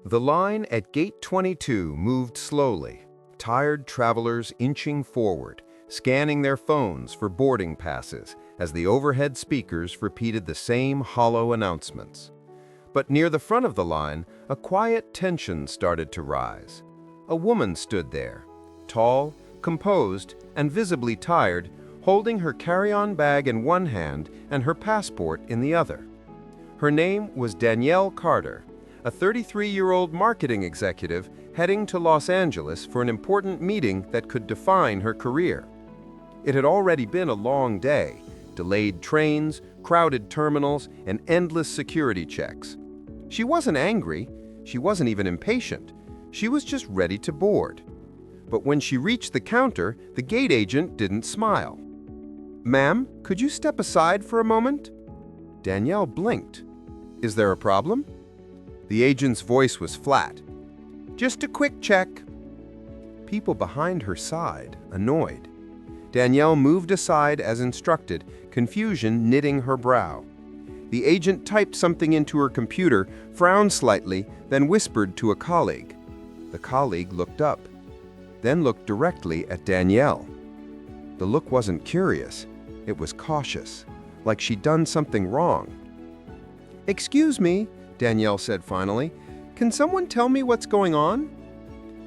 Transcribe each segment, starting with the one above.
The line at Gate 22 moved slowly, tired travelers inching forward, scanning their phones for boarding passes as the overhead speakers repeated the same hollow announcements. But near the front of the line, a quiet tension started to rise. A woman stood there, tall, composed, and visibly tired, holding her carry-on bag in one hand and her passport in the other. Her name was Danielle Carter, a 33-year-old marketing executive heading to Los Angeles for an important meeting that could define her career. It had already been a long day, delayed trains, crowded terminals, and endless security checks. She wasn't angry, she wasn't even impatient, she was just ready to board. But when she reached the counter, the gate agent didn't smile. "Ma'am, could you step aside for a moment?" Danielle blinked. "Is there a problem?" The agent's voice was flat. "Just a quick check." People behind her sighed, annoyed. Danielle moved aside as instructed, confusion knitting her brow. The agent typed something into her computer, frowned slightly, then whispered to a colleague. The colleague looked up, then looked directly at Danielle. The look wasn't curious, it was cautious, like she'd done something wrong. "Excuse me," Danielle said finally, "can someone tell me what's going on?"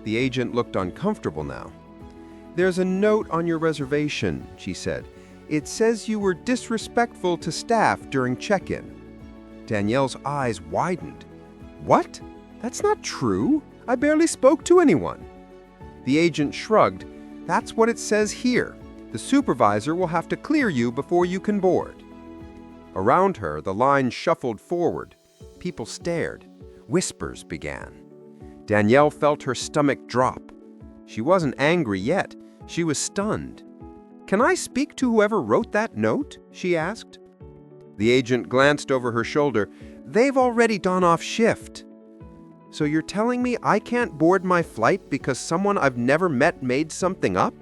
The agent looked uncomfortable now. "There's a note on your reservation," she said. "It says you were disrespectful to staff during check-in." Danielle's eyes widened. "What? That's not true. I barely spoke to anyone." The agent shrugged. "That's what it says here. The supervisor will have to clear you before you can board." Around her, the line shuffled forward. People stared. Whispers began. Danielle felt her stomach drop. She wasn't angry yet. She was stunned. "Can I speak to whoever wrote that note?" she asked. The agent glanced over her shoulder. "They've already gone off shift." "So you're telling me I can't board my flight because someone I've never met made something up?"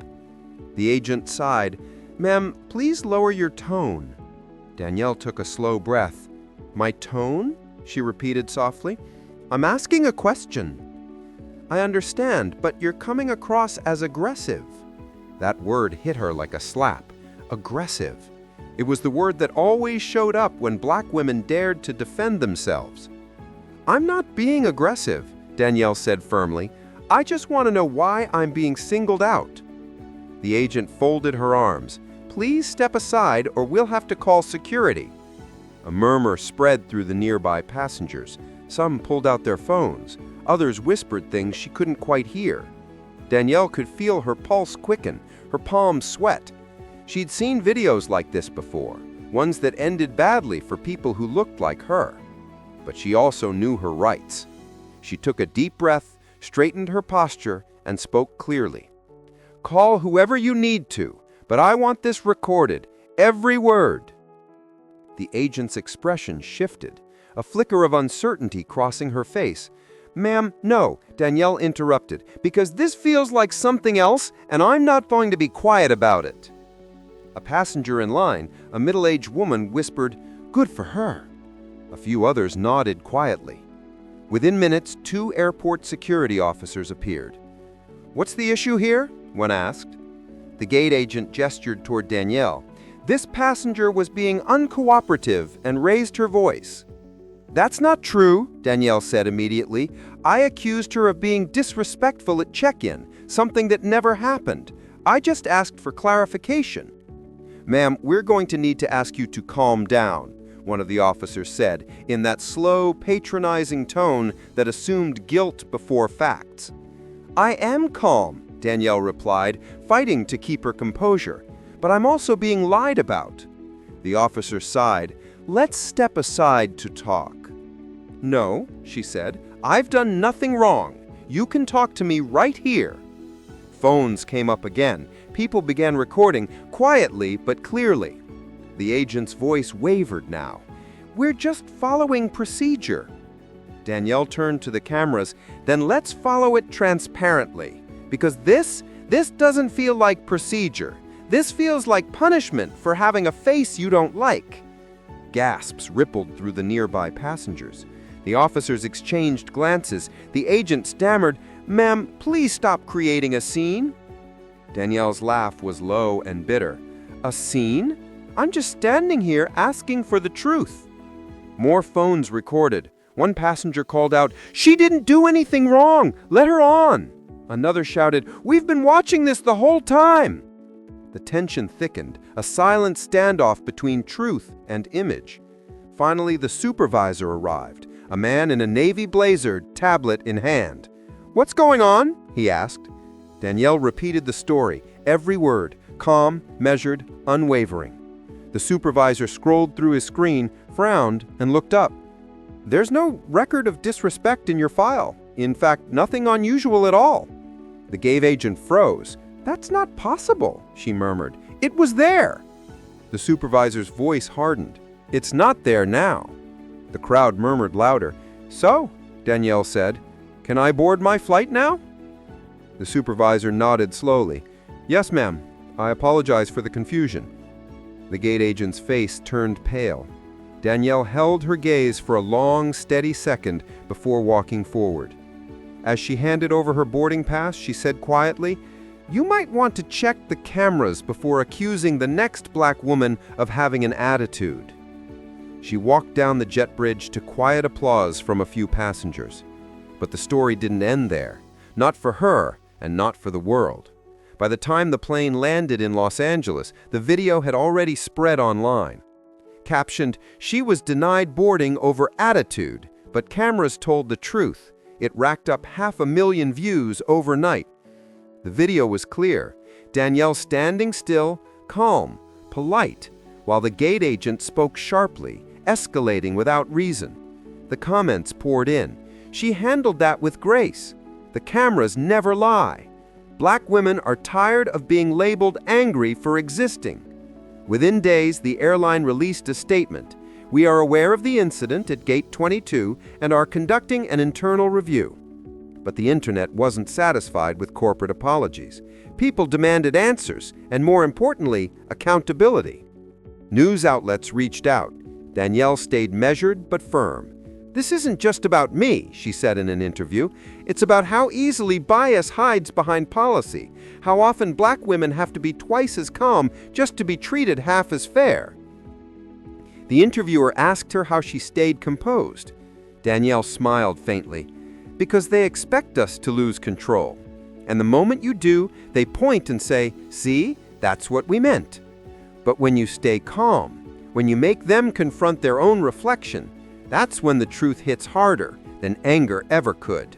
The agent sighed. "Ma'am, please lower your tone." Danielle took a slow breath. "My tone?" she repeated softly. "I'm asking a question." "I understand, but you're coming across as aggressive." That word hit her like a slap. Aggressive. It was the word that always showed up when black women dared to defend themselves. "I'm not being aggressive," Danielle said firmly. "I just want to know why I'm being singled out." The agent folded her arms. "Please step aside or we'll have to call security." A murmur spread through the nearby passengers. Some pulled out their phones. Others whispered things she couldn't quite hear. Danielle could feel her pulse quicken, her palms sweat. She'd seen videos like this before, ones that ended badly for people who looked like her. But she also knew her rights. She took a deep breath, straightened her posture, and spoke clearly. "Call whoever you need to, but I want this recorded, every word." The agent's expression shifted, a flicker of uncertainty crossing her face. "Ma'am, no," Danielle interrupted, "because this feels like something else, and I'm not going to be quiet about it." A passenger in line, a middle-aged woman, whispered, "Good for her." A few others nodded quietly. Within minutes, 2 airport security officers appeared. "What's the issue here?" one asked. The gate agent gestured toward Danielle. "This passenger was being uncooperative and raised her voice." "That's not true," Danielle said immediately. "I accused her of being disrespectful at check-in, something that never happened. I just asked for clarification." "Ma'am, we're going to need to ask you to calm down," one of the officers said, in that slow, patronizing tone that assumed guilt before facts. "I am calm," Danielle replied, fighting to keep her composure. "But I'm also being lied about." The officer sighed. "Let's step aside to talk." "No," she said, "I've done nothing wrong. You can talk to me right here." Phones came up again. People began recording, quietly but clearly. The agent's voice wavered now. "We're just following procedure." Danielle turned to the cameras. "Then let's follow it transparently. Because this doesn't feel like procedure. This feels like punishment for having a face you don't like." Gasps rippled through the nearby passengers. The officers exchanged glances. The agent stammered, "Ma'am, please stop creating a scene." Danielle's laugh was low and bitter. "A scene? I'm just standing here asking for the truth." More phones recorded. One passenger called out, "She didn't do anything wrong! Let her on!" Another shouted, "We've been watching this the whole time!" The tension thickened, a silent standoff between truth and image. Finally, the supervisor arrived, a man in a navy blazer, tablet in hand. "What's going on?" he asked. Danielle repeated the story, every word, calm, measured, unwavering. The supervisor scrolled through his screen, frowned, and looked up. "There's no record of disrespect in your file. In fact, nothing unusual at all." The gave agent froze. "That's not possible," she murmured. "It was there." The supervisor's voice hardened. "It's not there now." The crowd murmured louder. "So," Danielle said, "can I board my flight now?" The supervisor nodded slowly. "Yes, ma'am. I apologize for the confusion." The gate agent's face turned pale. Danielle held her gaze for a long, steady second before walking forward. As she handed over her boarding pass, she said quietly, "You might want to check the cameras before accusing the next black woman of having an attitude." She walked down the jet bridge to quiet applause from a few passengers. But the story didn't end there. Not for her, and not for the world. By the time the plane landed in Los Angeles, the video had already spread online. Captioned, "She was denied boarding over attitude, but cameras told the truth." It racked up 500,000 views overnight. The video was clear. Danielle standing still, calm, polite, while the gate agent spoke sharply, escalating without reason. The comments poured in. "She handled that with grace. The cameras never lie. Black women are tired of being labeled angry for existing." Within days, the airline released a statement. "We are aware of the incident at Gate 22 and are conducting an internal review." But the internet wasn't satisfied with corporate apologies. People demanded answers, and more importantly, accountability. News outlets reached out. Danielle stayed measured but firm. "This isn't just about me," she said in an interview. "It's about how easily bias hides behind policy, how often black women have to be twice as calm just to be treated half as fair." The interviewer asked her how she stayed composed. Danielle smiled faintly. "Because they expect us to lose control. And the moment you do, they point and say, 'See, that's what we meant.' But when you stay calm, when you make them confront their own reflection, that's when the truth hits harder than anger ever could."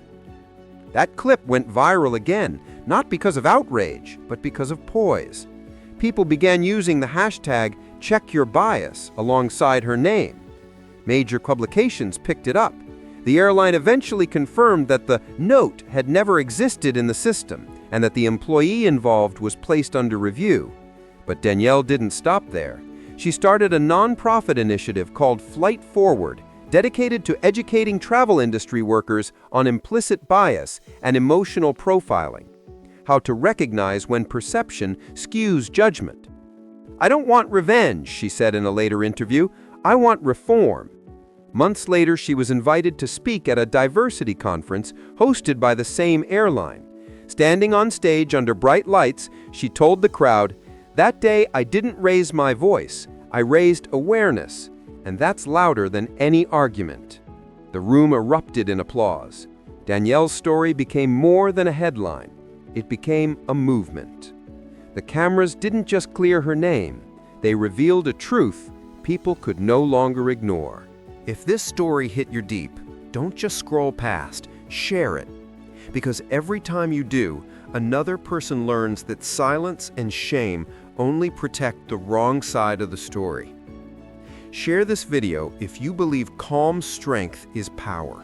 That clip went viral again, not because of outrage, but because of poise. People began using the hashtag #CheckYourBias alongside her name. Major publications picked it up. The airline eventually confirmed that the note had never existed in the system and that the employee involved was placed under review. But Danielle didn't stop there. She started a nonprofit initiative called Flight Forward, dedicated to educating travel industry workers on implicit bias and emotional profiling, how to recognize when perception skews judgment. "I don't want revenge," she said in a later interview. "I want reform." Months later, she was invited to speak at a diversity conference hosted by the same airline. Standing on stage under bright lights, she told the crowd, "That day I didn't raise my voice, I raised awareness, and that's louder than any argument." The room erupted in applause. Danielle's story became more than a headline. It became a movement. The cameras didn't just clear her name, they revealed a truth people could no longer ignore. If this story hit you deep, don't just scroll past, share it. Because every time you do, another person learns that silence and shame only protect the wrong side of the story. Share this video if you believe calm strength is power.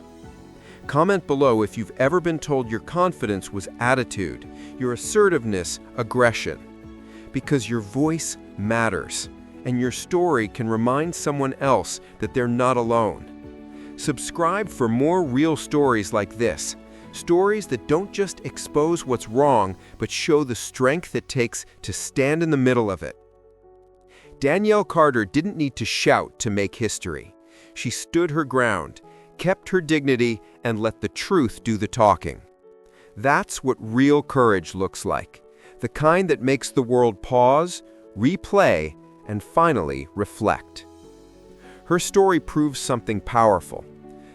Comment below if you've ever been told your confidence was attitude, your assertiveness, aggression. Because your voice matters, and your story can remind someone else that they're not alone. Subscribe for more real stories like this. Stories that don't just expose what's wrong, but show the strength it takes to stand in the middle of it. Danielle Carter didn't need to shout to make history. She stood her ground, kept her dignity and let the truth do the talking. That's what real courage looks like, the kind that makes the world pause, replay, and finally reflect. Her story proves something powerful.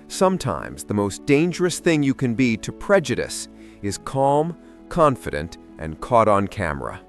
Sometimes the most dangerous thing you can be to prejudice is calm, confident, and caught on camera.